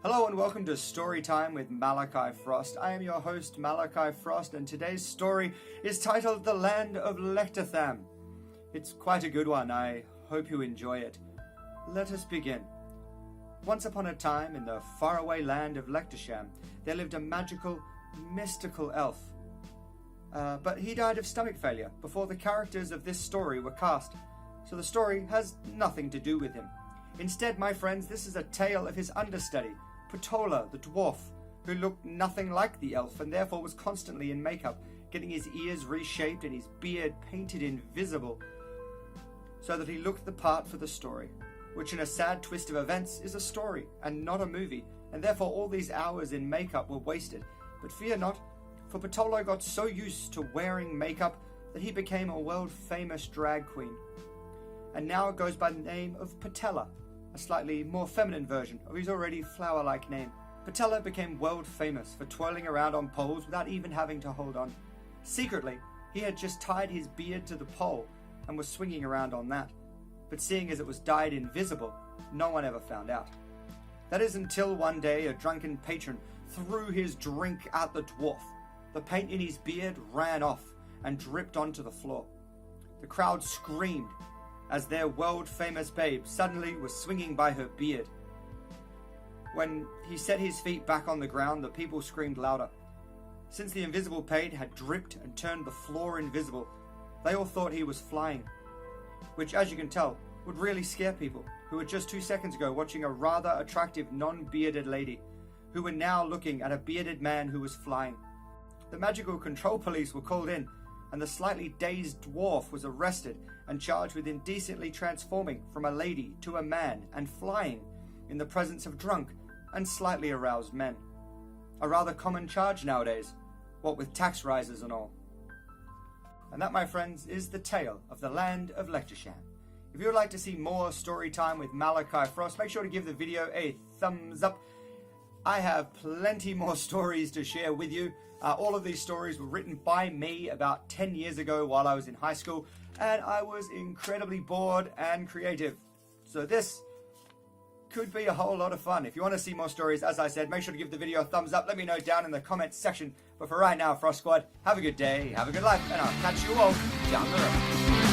Hello and welcome to Storytime with Malachi Frost. I am your host, Malachi Frost, and today's story is titled The Land of Lechtersham. It's quite a good one. I hope you enjoy it. Let us begin. Once upon a time, in the faraway land of Lechtersham, there lived a magical, mystical elf. But he died of stomach failure before the characters of this story were cast, so the story has nothing to do with him. Instead, my friends, this is a tale of his understudy, Patola, the dwarf, who looked nothing like the elf and therefore was constantly in makeup, getting his ears reshaped and his beard painted invisible so that he looked the part for the story, which in a sad twist of events is a story and not a movie, and therefore all these hours in makeup were wasted. But fear not, for Patola got so used to wearing makeup that he became a world-famous drag queen. And now it goes by the name of Patella, a slightly more feminine version of his already flower-like name. Patella became world famous for twirling around on poles without even having to hold on. Secretly, he had just tied his beard to the pole and was swinging around on that. But seeing as it was dyed invisible, no one ever found out. That is until one day a drunken patron threw his drink at the dwarf. The paint in his beard ran off and dripped onto the floor. The crowd screamed as their world-famous babe suddenly was swinging by her beard. When he set his feet back on the ground, the people screamed louder. Since the invisible paint had dripped and turned the floor invisible, they all thought he was flying, which, as you can tell, would really scare people who were just 2 seconds ago watching a rather attractive non-bearded lady, who were now looking at a bearded man who was flying. The magical control police were called in, and the slightly dazed dwarf was arrested and charged with indecently transforming from a lady to a man and flying in the presence of drunk and slightly aroused men. A rather common charge nowadays, what with tax rises and all. And that, my friends, is the tale of the land of Lechtersham. If you would like to see more story time with Malachi Frost, make sure to give the video a thumbs up. I have plenty more stories to share with you. All of these stories were written by me about 10 years ago while I was in high school, and I was incredibly bored and creative. So this could be a whole lot of fun. If you want to see more stories, as I said, make sure to give the video a thumbs up. Let me know down in the comments section. But for right now, Frost Squad, have a good day, have a good life, and I'll catch you all down the road.